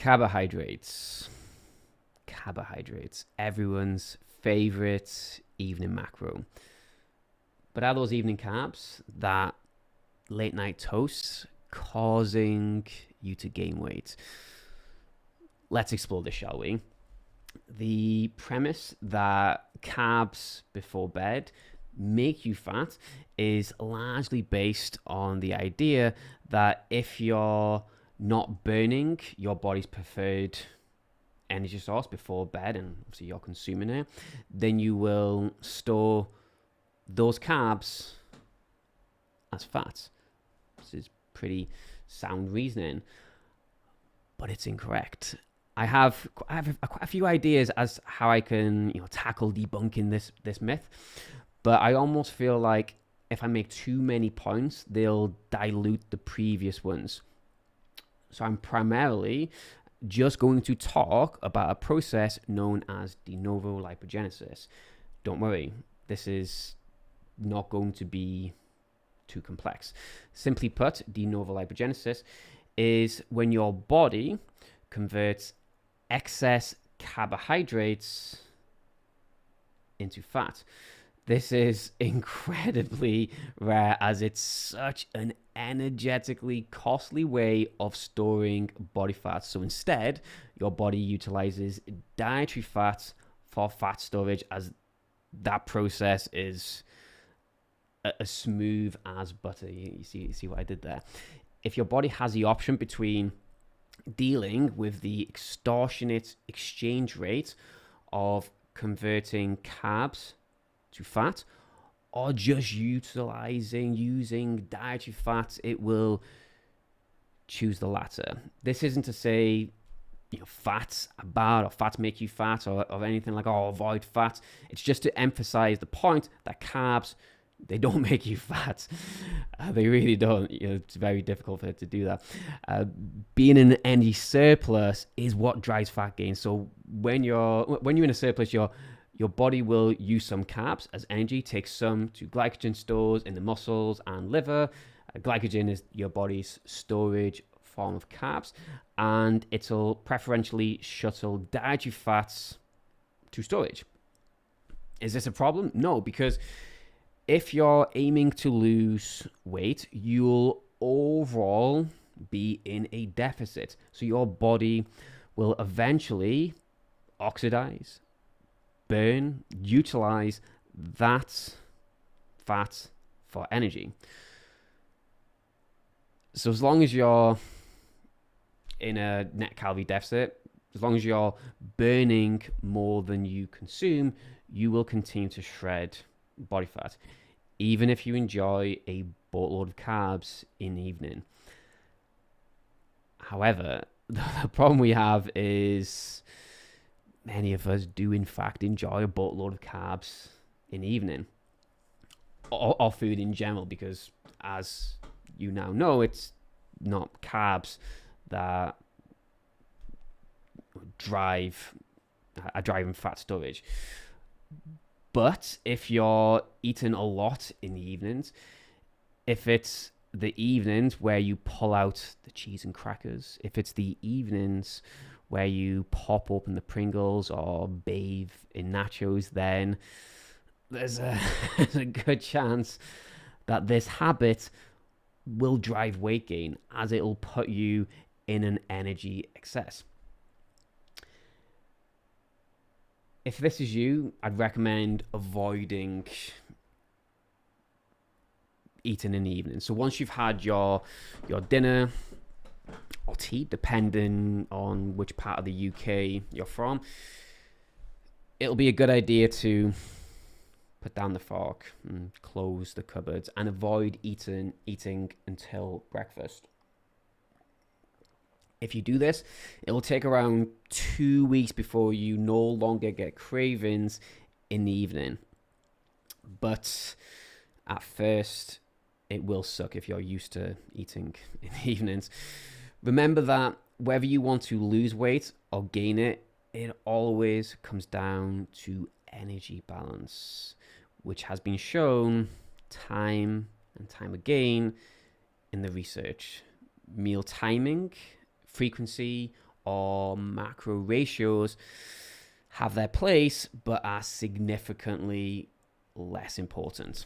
Carbohydrates. Carbohydrates. Everyone's favorite evening macro. But are those evening carbs that late night toasts causing you to gain weight? Let's explore this, shall we? The premise that carbs before bed make you fat is largely based on the idea that if you're not burning your body's preferred energy source before bed, and obviously you're consuming it, then you will store those carbs as fat. This is pretty sound reasoning, but it's incorrect. I have quite a few ideas as how I can tackle debunking this myth, but I almost feel like if I make too many points, they'll dilute the previous ones. So I'm primarily just going to talk about a process known as de novo lipogenesis. Don't worry, this is not going to be too complex. Simply put, de novo lipogenesis is when your body converts excess carbohydrates into fat. This is incredibly rare as it's such an energetically costly way of storing body fat. So instead, your body utilizes dietary fats for fat storage, as that process is as smooth as butter. You see what I did there? If your body has the option between dealing with the extortionate exchange rate of converting carbs to fat or just using dietary fats, it will choose the latter. This isn't to say fats are bad or fats make you fat or anything like, avoid fat. It's just to emphasize the point that carbs, they don't make you fat. They really don't. It's very difficult for it to do that. Being in an energy surplus is what drives fat gain. So when you're in a surplus, your body will use some carbs as energy, take some to glycogen stores in the muscles and liver. Glycogen is your body's storage form of carbs, and it'll preferentially shuttle dietary fats to storage. Is this a problem? No, because if you're aiming to lose weight, you'll overall be in a deficit. So your body will eventually oxidize, burn, utilize that fat for energy. So as long as you're in a net calorie deficit, as long as you're burning more than you consume, you will continue to shred body fat, even if you enjoy a boatload of carbs in the evening. However, the problem we have is many of us do in fact enjoy a boatload of carbs in the evening, or food in general, because as you now know, it's not carbs that are driving fat storage. But if you're eating a lot in the evenings, if it's the evenings where you pull out the cheese and crackers, if it's the evenings where you pop open the Pringles or bathe in nachos, then there's a good chance that this habit will drive weight gain, as it'll put you in an energy excess. If this is you, I'd recommend avoiding eating in the evening. So once you've had your dinner or tea, depending on which part of the UK you're from, it'll be a good idea to put down the fork and close the cupboards and avoid eating until breakfast. If you do this, it will take around 2 weeks before you no longer get cravings in the evening. But at first, it will suck if you're used to eating in the evenings. Remember that whether you want to lose weight or gain it, it always comes down to energy balance, which has been shown time and time again in the research. Meal timing, frequency, or macro ratios have their place, but are significantly less important.